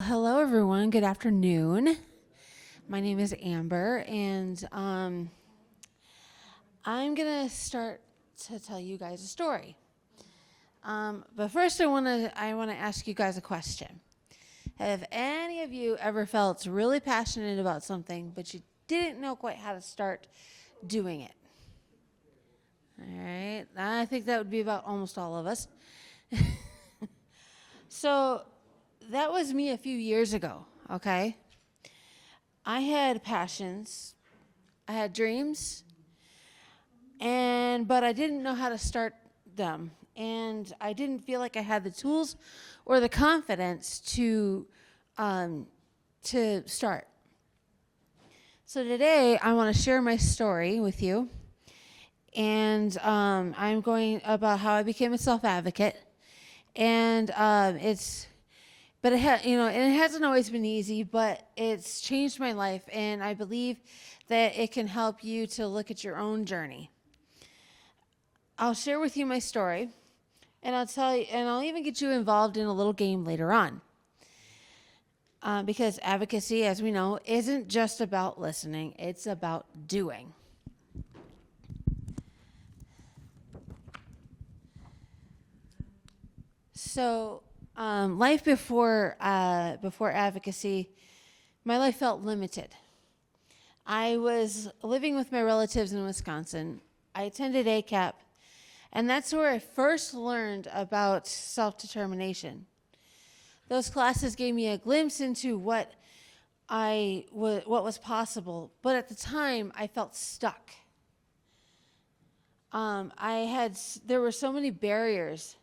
Hello, everyone. Good afternoon. My name is Amber, and I'm going to start to tell you guys a story. But first, I want to ask you guys a question. Have any of you ever felt really passionate about something, but you didn't know quite how to start doing it? All right. I think that would be about almost all of us. So that was me a few years ago, okay? I had passions, I had dreams, but I didn't know how to start them, and I didn't feel like I had the tools or the confidence um, to start. So today I want to share my story with you, and I'm going about how I became a self-advocate, and and it hasn't always been easy, but it's changed my life, and I believe that it can help you to look at your own journey. I'll share with you my story, and I'll even get you involved in a little game later on. Because advocacy, as we know, isn't just about listening, it's about doing. So, life before advocacy, my life felt limited. I was living with my relatives in Wisconsin. I attended ACAP, and that's where I first learned about self-determination. Those classes gave me a glimpse into what was possible, but at the time I felt stuck. There were so many barriers.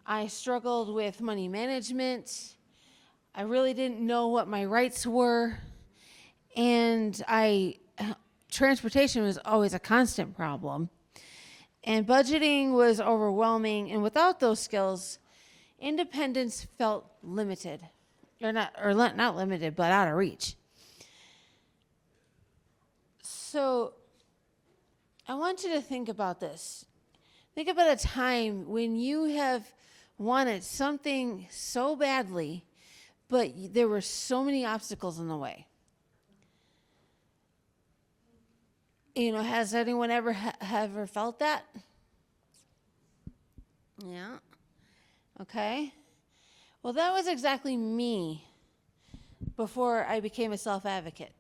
I struggled with money management. I really didn't know what my rights were, and transportation was always a constant problem. And budgeting was overwhelming, and without those skills, independence felt limited, not limited, but out of reach. So I want you to think about this. Think about a time when you have wanted something so badly, but there were so many obstacles in the way. Has anyone ever felt that? Yeah. Okay. Well, that was exactly me before I became a self-advocate.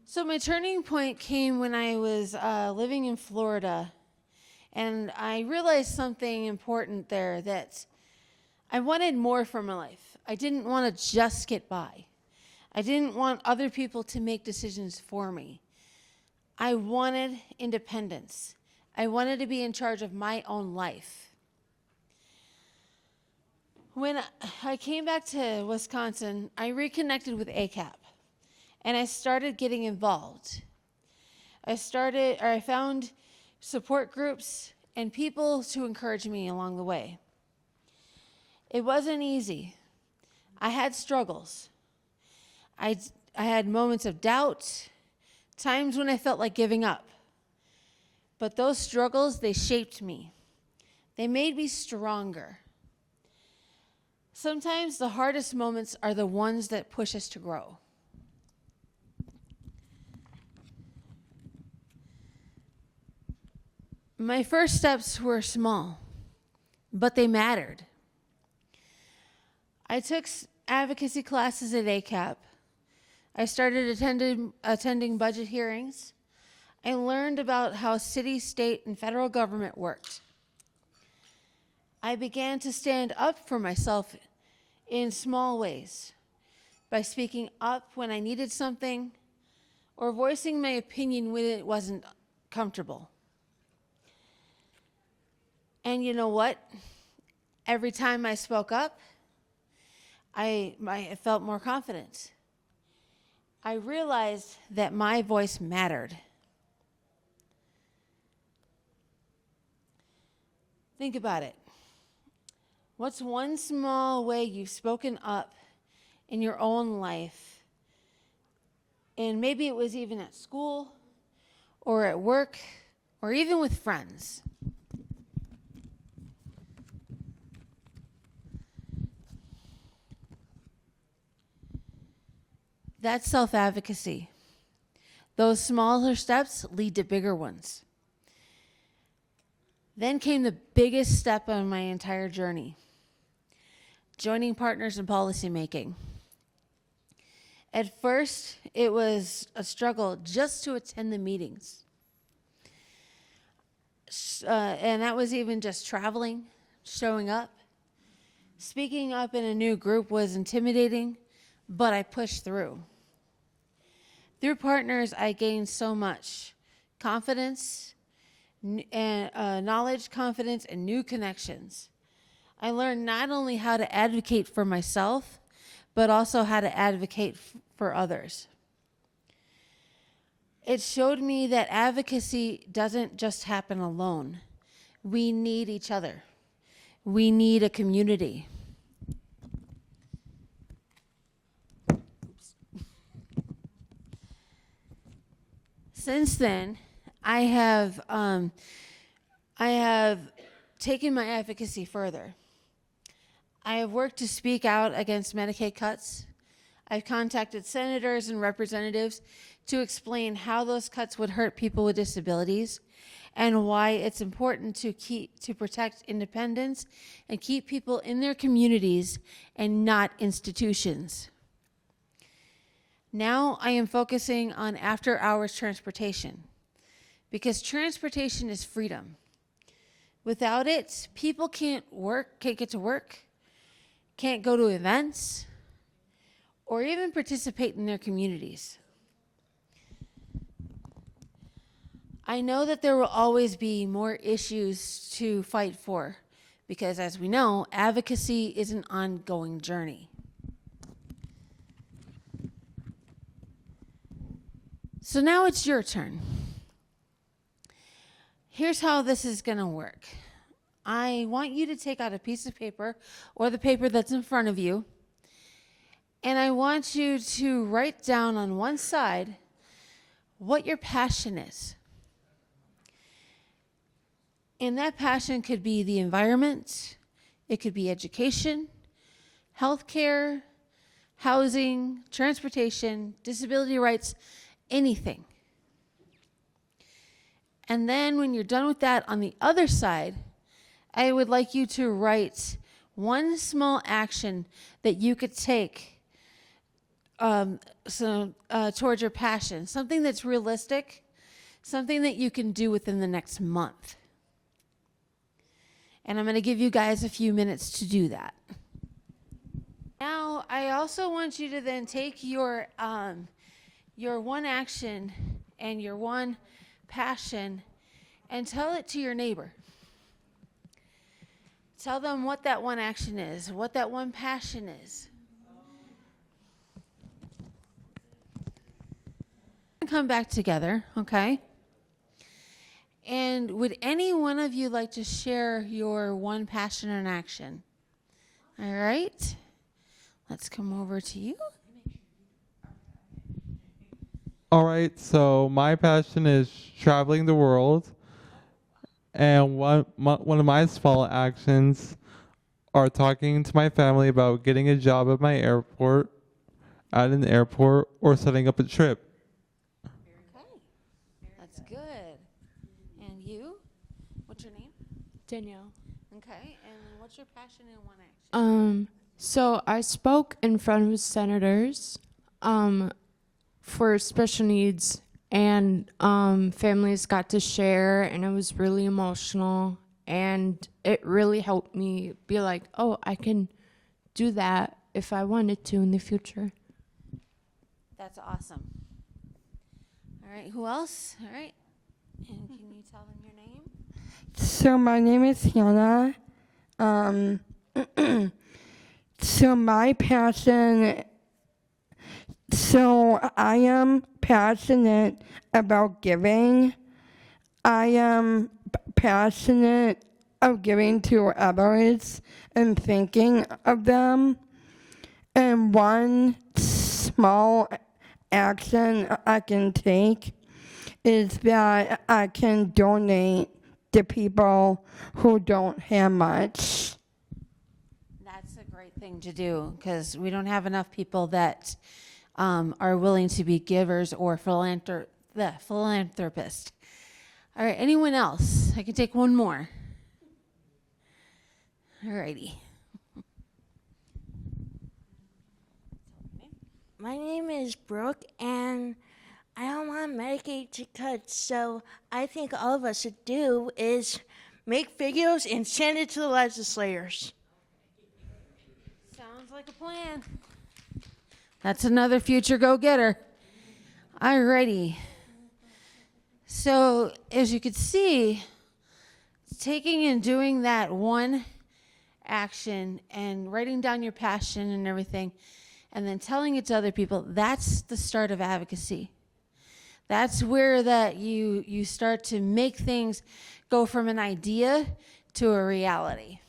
So my turning point came when I was living in Florida, and I realized something important there, that I wanted more for my life. I didn't want to just get by. I didn't want other people to make decisions for me. I wanted independence. I wanted to be in charge of my own life. When I came back to Wisconsin, I reconnected with ACAP, and I started getting involved. I found support groups and people to encourage me along the way. It wasn't easy. I had struggles. I had moments of doubt, times when I felt like giving up. But those struggles, they shaped me. They made me stronger. Sometimes the hardest moments are the ones that push us to grow. My first steps were small, but they mattered. I took advocacy classes at ACAP. I started attending budget hearings. I learned about how city, state, and federal government worked. I began to stand up for myself in small ways, by speaking up when I needed something or voicing my opinion when it wasn't comfortable. And you know what? Every time I spoke up, I felt more confident. I realized that my voice mattered. Think about it. What's one small way you've spoken up in your own life? And maybe it was even at school or at work or even with friends. That's self-advocacy. Those smaller steps lead to bigger ones. Then came the biggest step on my entire journey: joining partners in policymaking. At first, it was a struggle just to attend the meetings. And that was even just traveling, showing up. Speaking up in a new group was intimidating, but I pushed through. Through partners, I gained so much confidence, and knowledge, confidence, and new connections. I learned not only how to advocate for myself, but also how to advocate for others. It showed me that advocacy doesn't just happen alone. We need each other. We need a community. Since then, I have taken my advocacy further. I have worked to speak out against Medicaid cuts. I've contacted senators and representatives to explain how those cuts would hurt people with disabilities and why it's important to protect independence and keep people in their communities and not institutions. Now I am focusing on after-hours transportation, because transportation is freedom. Without it, people can't get to work, can't go to events, or even participate in their communities. I know that there will always be more issues to fight for, because as we know, advocacy is an ongoing journey. So now it's your turn. Here's how this is going to work. I want you to take out a piece of paper or the paper that's in front of you, and I want you to write down on one side what your passion is. And that passion could be the environment, it could be education, healthcare, housing, transportation, disability rights, anything. And then when you're done with that, on the other side, I would like you to write one small action that you could take towards your passion, something that's realistic, something that you can do within the next month. And I'm going to give you guys a few minutes to do that. Now, I also want you to then take your one action and your one passion and tell it to your neighbor. Tell them what that one action is, what that one passion is. Come back together, okay? And would any one of you like to share your one passion and action? All right. Let's come over to you. All right, so my passion is traveling the world. And one of my small actions are talking to my family about getting a job at an airport, or setting up a trip. Okay, that's good. And you? What's your name? Danielle. Okay, and what's your passion and one action? So I spoke in front of senators for special needs, and families got to share, and it was really emotional, and it really helped me be like, oh, I can do that if I wanted to in the future. That's awesome. All right, who else? All right, and can you tell them your name? So my name is Hannah. So my passion, so I am passionate about giving. I am passionate of giving to others and thinking of them. And one small action I can take is that I can donate to people who don't have much. That's a great thing to do because we don't have enough people that are willing to be givers or philanthropists. All right, anyone else? I can take one more. All righty. My name is Brooke, and I don't want Medicaid to cut, so I think all of us should do is make videos and send it to the legislators. Sounds like a plan. That's another future go-getter. All righty. So as you can see, taking and doing that one action and writing down your passion and everything, and then telling it to other people, that's the start of advocacy. That's where that you start to make things go from an idea to a reality.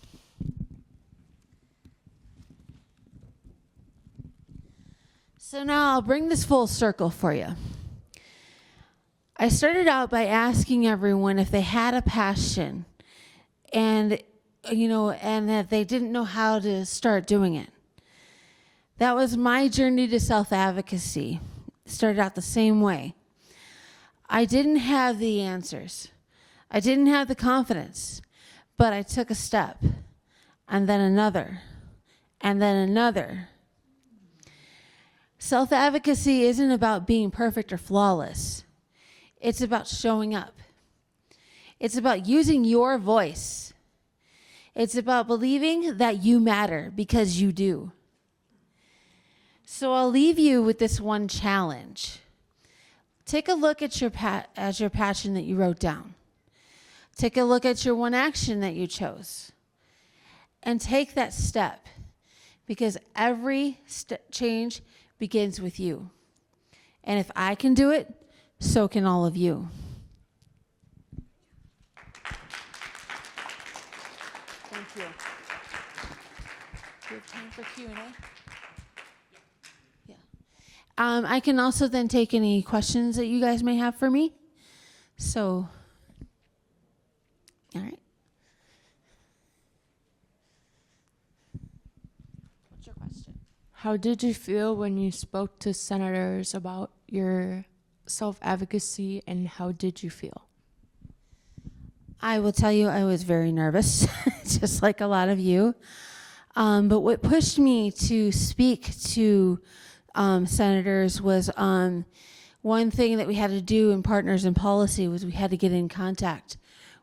So now I'll bring this full circle for you. I started out by asking everyone if they had a passion and that they didn't know how to start doing it. That was my journey to self-advocacy. It started out the same way. I didn't have the answers. I didn't have the confidence, but I took a step, and then another, and then another. Self-advocacy isn't about being perfect or flawless. It's about showing up. It's about using your voice. It's about believing that you matter because you do. So I'll leave you with this one challenge. Take a look at your passion that you wrote down. Take a look at your one action that you chose. And take that step, because every change begins with you. And if I can do it, so can all of you. Thank you. Do you have time for Q&A? Yeah. I can also then take any questions that you guys may have for me. So, all right. What's your question? How did you feel when you spoke to senators about your self-advocacy, and how did you feel? I will tell you, I was very nervous, just like a lot of you. But what pushed me to speak to senators was one thing that we had to do in Partners in Policy was we had to get in contact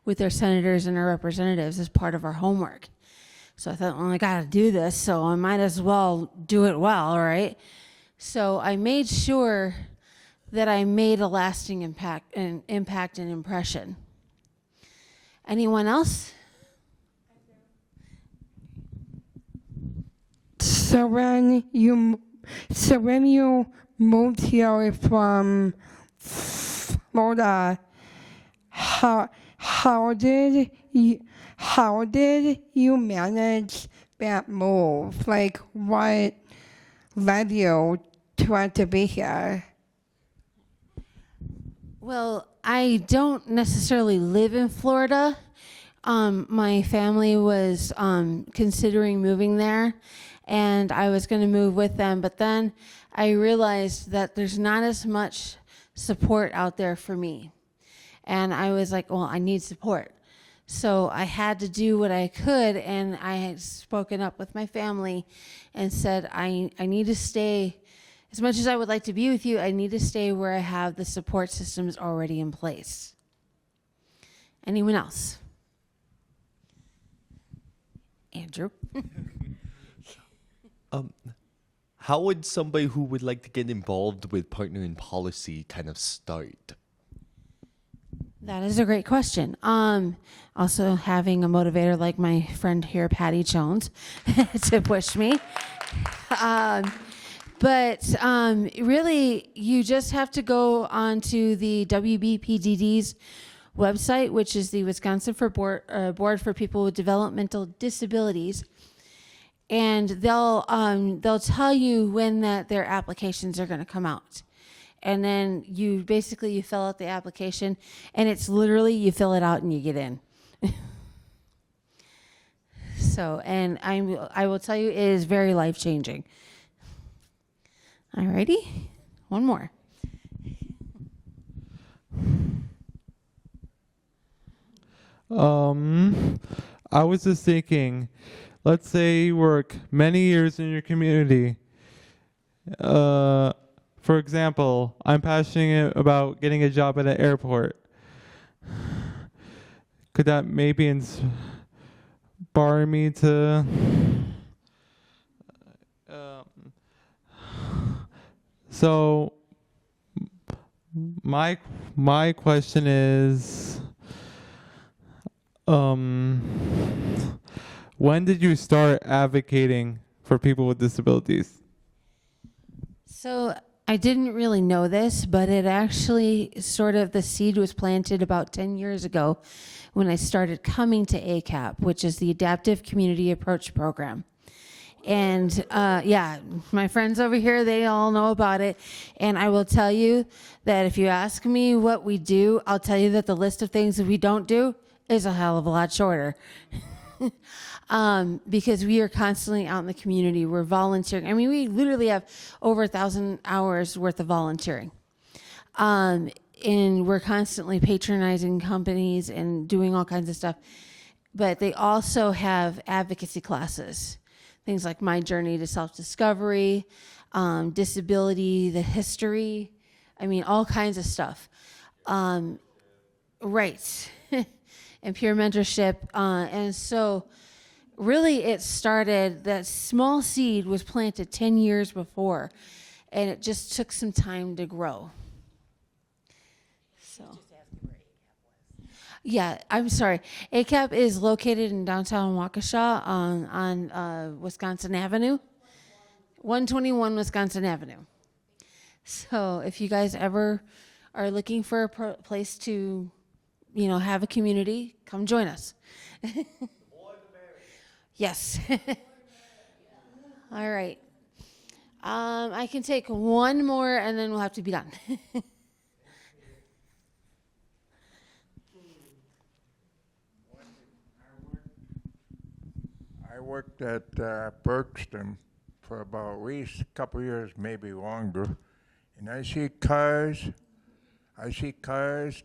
with our senators and our representatives as part of our homework. So I thought, well, I got to do this, so I might as well do it well, right? So I made sure that I made a lasting impact and impression. Anyone else? So when you moved here from Florida, how did you manage that move? Like, what led you to want to be here? Well, I don't necessarily live in Florida. My family was considering moving there, and I was going to move with them. But then I realized that there's not as much support out there for me. And I was like, well, I need support. So I had to do what I could, and I had spoken up with my family and said, I need to stay. As much as I would like to be with you, I need to stay where I have the support systems already in place. Anyone else? Andrew? How would somebody who would like to get involved with Partner in Policy kind of start? That is a great question. Also having a motivator like my friend here, Patty Jones, to push me. But really, you just have to go onto the WBPDD's website, which is the Wisconsin Board for People with Developmental Disabilities, and they'll tell you when their applications are going to come out. And then you fill out the application, and it's literally you fill it out and you get in. So, and I will tell you, it is very life-changing. Alrighty, one more. I was just thinking, let's say you work many years in your community. For example, I'm passionate about getting a job at an airport. Could that maybe inspire me to so my question is, when did you start advocating for people with disabilities? So I didn't really know this, but it actually the seed was planted about 10 years ago when I started coming to ACAP, which is the Adaptive Community Approach Program. And my friends over here, they all know about it. And I will tell you that if you ask me what we do, I'll tell you that the list of things that we don't do is a hell of a lot shorter. Because we are constantly out in the community. We're volunteering. I mean, we literally have over 1,000 hours worth of volunteering. And we're constantly patronizing companies and doing all kinds of stuff. But they also have advocacy classes, things like My Journey to Self-Discovery, disability, the history, I mean, all kinds of stuff. Right. And peer mentorship. And so really it started, that small seed was planted 10 years before, and it just took some time to grow. So. Yeah, I'm sorry. ACAP is located in downtown Waukesha on Wisconsin Avenue, 121 Wisconsin Avenue. So if you guys ever are looking for a place to, have a community, come join us. Yes. All right. I can take one more and then we'll have to be done. I worked at Berkston for about at least a couple years, maybe longer, and I see cars,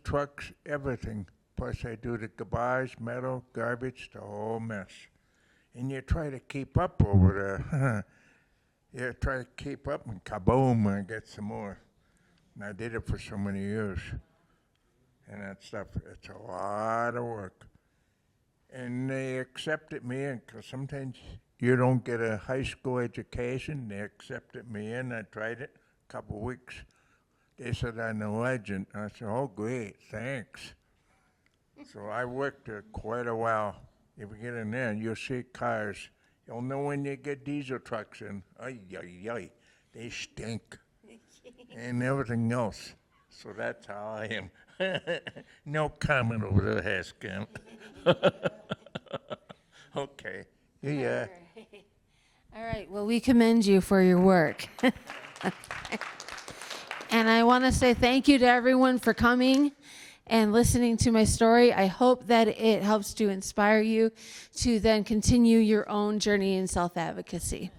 trucks, everything. Plus I do the garbage, metal, garbage, the whole mess. And you try to keep up over there. You try to keep up and kaboom, and get some more. And I did it for so many years. And that stuff, it's a lot of work. And they accepted me in, because sometimes you don't get a high school education. They accepted me in. I tried it a couple weeks. They said I'm a legend. I said, oh, great, thanks. So I worked there quite a while. If you get in there, you'll see cars. You'll know when you get diesel trucks in. Ay, ay, ay. They stink. And everything else. So that's how I am. No comment over there, Hascamp. Okay. Yeah. All right. Well, we commend you for your work. And I want to say thank you to everyone for coming and listening to my story. I hope that it helps to inspire you to then continue your own journey in self-advocacy.